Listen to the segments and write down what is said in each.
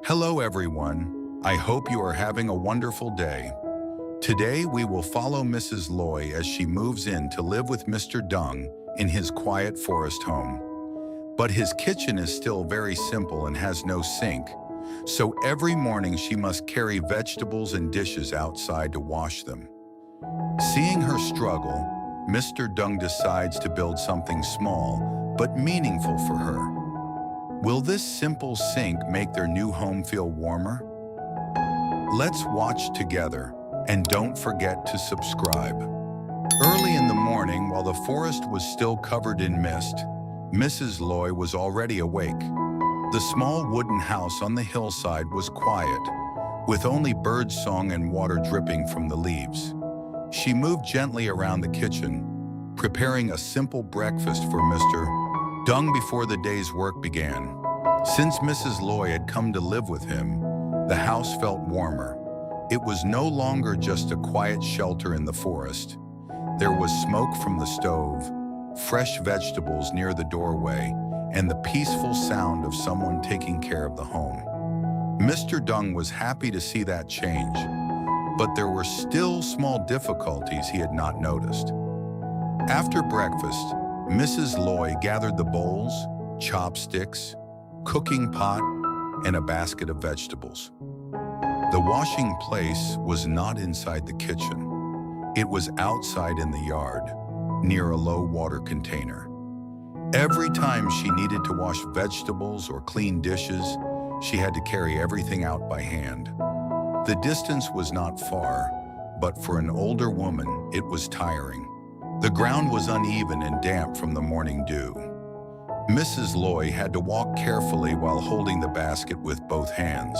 Hello everyone, I hope you are having a wonderful day. Today we will follow Mrs. Loi as she moves in to live with Mr. Dung in his quiet forest home. But his kitchen is still very simple and has no sink, so every morning she must carry vegetables and dishes outside to wash them. Seeing her struggle, Mr. Dung decides to build something small but meaningful for her. Will this simple sink make their new home feel warmer? Let's watch together, and don't forget to subscribe. Early in the morning, while the forest was still covered in mist, Mrs. Loi was already awake. The small wooden house on the hillside was quiet, with only birdsong and water dripping from the leaves. She moved gently around the kitchen, preparing a simple breakfast for Mr. Dung before the day's work began. Since Mrs. Loi had come to live with him, the house felt warmer. It was no longer just a quiet shelter in the forest. There was smoke from the stove, fresh vegetables near the doorway, and the peaceful sound of someone taking care of the home. Mr. Dung was happy to see that change, but there were still small difficulties he had not noticed. After breakfast, Mrs. Loi gathered the bowls, chopsticks, cooking pot, and a basket of vegetables. The washing place was not inside the kitchen. It was outside in the yard, near a low water container. Every time she needed to wash vegetables or clean dishes, she had to carry everything out by hand. The distance was not far, but for an older woman, it was tiring. The ground was uneven and damp from the morning dew. Mrs. Loi had to walk carefully while holding the basket with both hands.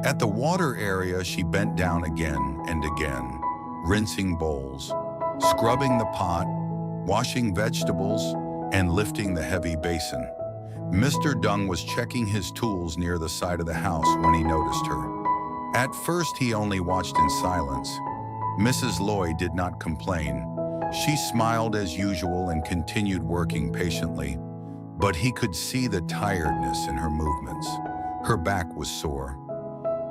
At the water area, she bent down again and again, rinsing bowls, scrubbing the pot, washing vegetables, and lifting the heavy basin. Mr. Dung was checking his tools near the side of the house when he noticed her. At first, he only watched in silence. Mrs. Loi did not complain. She smiled as usual and continued working patiently, but he could see the tiredness in her movements. Her back was sore.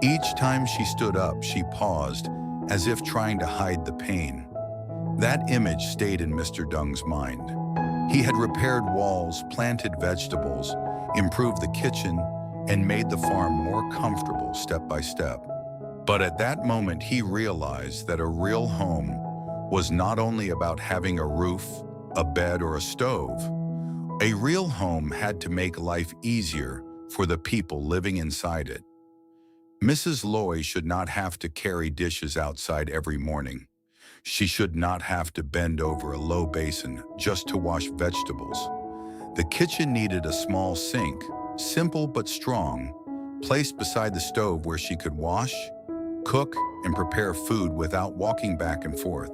Each time she stood up, she paused, as if trying to hide the pain. That image stayed in Mr. Dung's mind. He had repaired walls, planted vegetables, improved the kitchen, and made the farm more comfortable step by step. But at that moment, he realized that a real home was not only about having a roof, a bed, or a stove. A real home had to make life easier for the people living inside it. Mrs. Loi should not have to carry dishes outside every morning. She should not have to bend over a low basin just to wash vegetables. The kitchen needed a small sink, simple but strong, placed beside the stove where she could wash, cook, and prepare food without walking back and forth.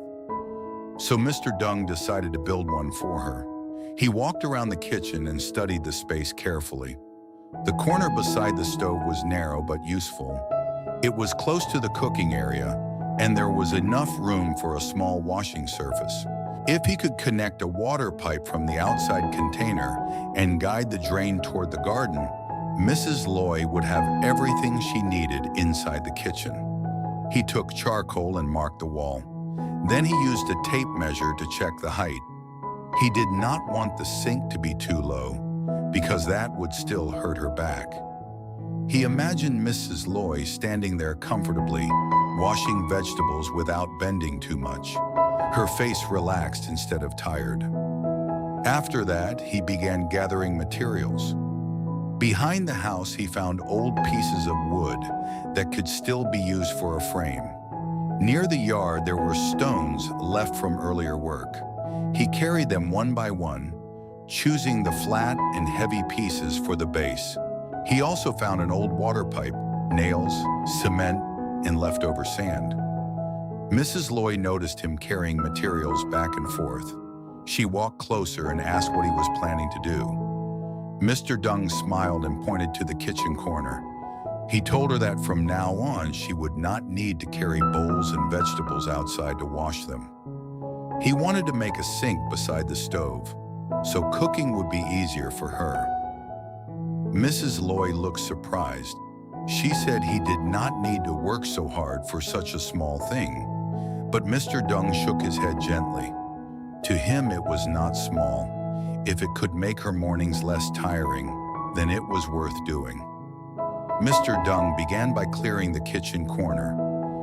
So Mr. Dung decided to build one for her. He walked around the kitchen and studied the space carefully. The corner beside the stove was narrow but useful. It was close to the cooking area, and there was enough room for a small washing surface. If he could connect a water pipe from the outside container and guide the drain toward the garden, Mrs. Loi would have everything she needed inside the kitchen. He took charcoal and marked the wall. Then he used a tape measure to check the height. He did not want the sink to be too low, because that would still hurt her back. He imagined Mrs. Loi standing there comfortably, washing vegetables without bending too much. Her face relaxed instead of tired. After that, he began gathering materials. Behind the house, he found old pieces of wood that could still be used for a frame. Near the yard, there were stones left from earlier work. He carried them one by one, choosing the flat and heavy pieces for the base. He also found an old water pipe, nails, cement, and leftover sand. Mrs. Loi noticed him carrying materials back and forth. She walked closer and asked what he was planning to do. Mr. Dung smiled and pointed to the kitchen corner. He told her that from now on, she would not need to carry bowls and vegetables outside to wash them. He wanted to make a sink beside the stove, so cooking would be easier for her. Mrs. Loi looked surprised, She said he did not need to work so hard for such a small thing, but Mr. Dung shook his head gently. To him, it was not small. If it could make her mornings less tiring, then it was worth doing. Mr. Dung began by clearing the kitchen corner.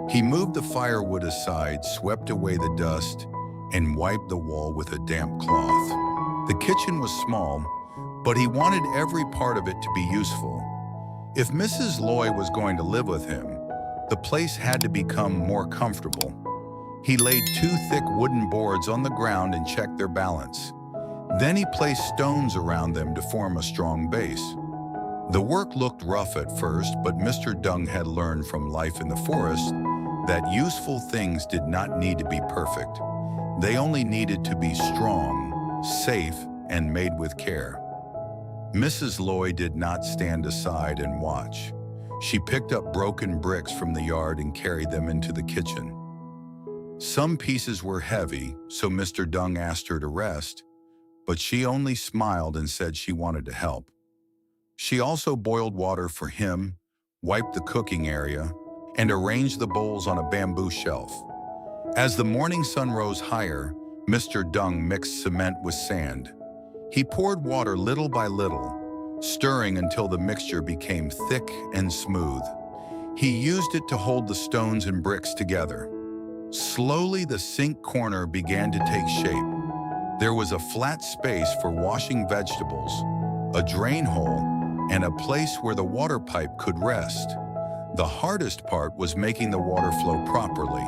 He moved the firewood aside, swept away the dust, and wiped the wall with a damp cloth. The kitchen was small, but he wanted every part of it to be useful. If Mrs. Loi was going to live with him, the place had to become more comfortable. He laid 2 thick wooden boards on the ground and checked their balance. Then he placed stones around them to form a strong base. The work looked rough at first, but Mr. Dung had learned from life in the forest that useful things did not need to be perfect. They only needed to be strong, safe, and made with care. Mrs. Loi did not stand aside and watch. She picked up broken bricks from the yard and carried them into the kitchen. Some pieces were heavy, so Mr. Dung asked her to rest, but she only smiled and said she wanted to help. She also boiled water for him, wiped the cooking area, and arranged the bowls on a bamboo shelf. As the morning sun rose higher, Mr. Dung mixed cement with sand. He poured water little by little, stirring until the mixture became thick and smooth. He used it to hold the stones and bricks together. Slowly, the sink corner began to take shape. There was a flat space for washing vegetables, a drain hole, and a place where the water pipe could rest. The hardest part was making the water flow properly.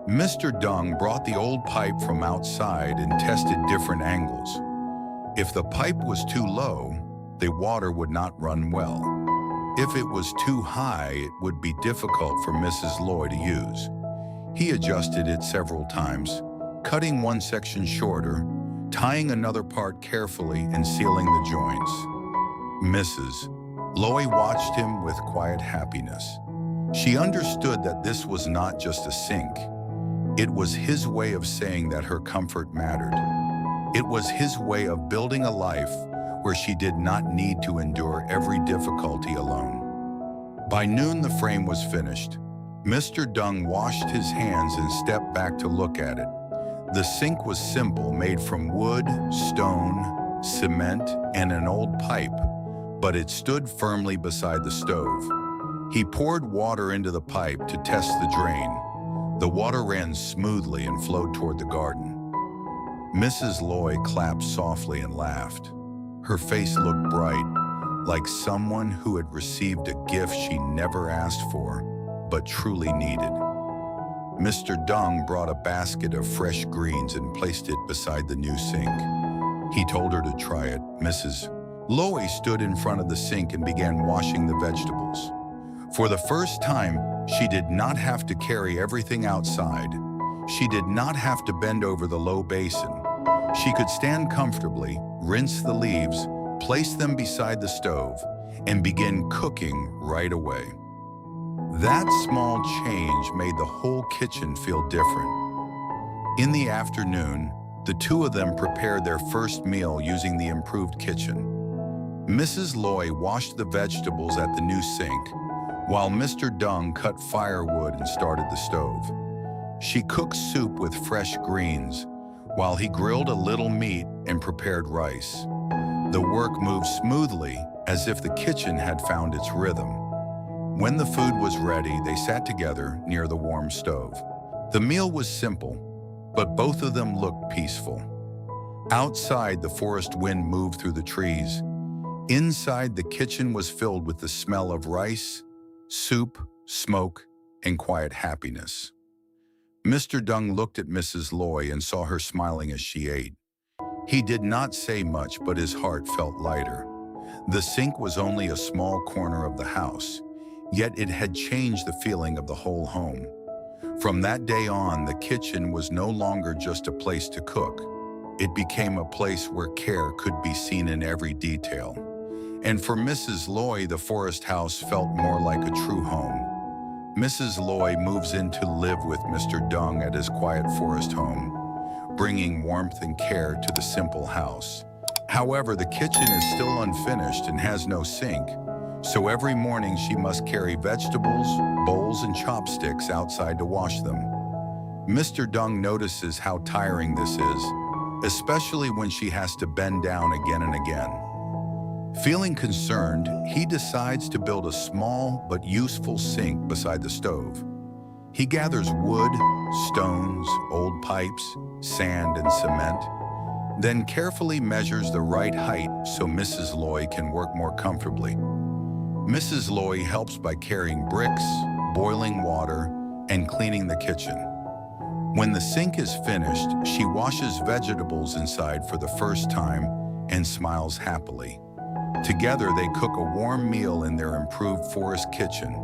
Mr. Dung brought the old pipe from outside and tested different angles. If the pipe was too low, the water would not run well. If it was too high, it would be difficult for Mrs. Loi to use. He adjusted it several times, cutting one section shorter, tying another part carefully, and sealing the joints. Mrs. Loi watched him with quiet happiness. She understood that this was not just a sink. It was his way of saying that her comfort mattered. It was his way of building a life where she did not need to endure every difficulty alone. By noon, the frame was finished. Mr. Dung washed his hands and stepped back to look at it. The sink was simple, made from wood, stone, cement, and an old pipe, but it stood firmly beside the stove. He poured water into the pipe to test the drain. The water ran smoothly and flowed toward the garden. Mrs. Loi clapped softly and laughed. Her face looked bright, like someone who had received a gift she never asked for, but truly needed. Mr. Dung brought a basket of fresh greens and placed it beside the new sink. He told her to try it. Mrs. Loi stood in front of the sink and began washing the vegetables. For the first time, she did not have to carry everything outside. She did not have to bend over the low basin. She could stand comfortably, rinse the leaves, place them beside the stove, and begin cooking right away. That small change made the whole kitchen feel different. In the afternoon, the two of them prepared their first meal using the improved kitchen. Mrs. Loi washed the vegetables at the new sink, while Mr. Dung cut firewood and started the stove. She cooked soup with fresh greens, while he grilled a little meat and prepared rice. The work moved smoothly, as if the kitchen had found its rhythm. When the food was ready, they sat together near the warm stove. The meal was simple, but both of them looked peaceful. Outside, the forest wind moved through the trees. Inside, the kitchen was filled with the smell of rice, soup, smoke, and quiet happiness. Mr. Dung looked at Mrs. Loi and saw her smiling as she ate. He did not say much, but his heart felt lighter. The sink was only a small corner of the house, yet it had changed the feeling of the whole home. From that day on, the kitchen was no longer just a place to cook. It became a place where care could be seen in every detail. And for Mrs. Loi, the forest house felt more like a true home. Mrs. Loi moves in to live with Mr. Dung at his quiet forest home, bringing warmth and care to the simple house. However, the kitchen is still unfinished and has no sink, So every morning she must carry vegetables, bowls, and chopsticks outside to wash them. Mr. Dung notices how tiring this is, especially when she has to bend down again and again. Feeling concerned, he decides to build a small but useful sink beside the stove. He gathers wood, stones, old pipes, sand, and cement, then carefully measures the right height so Mrs. Loi can work more comfortably. Mrs. Loi helps by carrying bricks, boiling water, and cleaning the kitchen. When the sink is finished, she washes vegetables inside for the first time and smiles happily. Together, they cook a warm meal in their improved forest kitchen,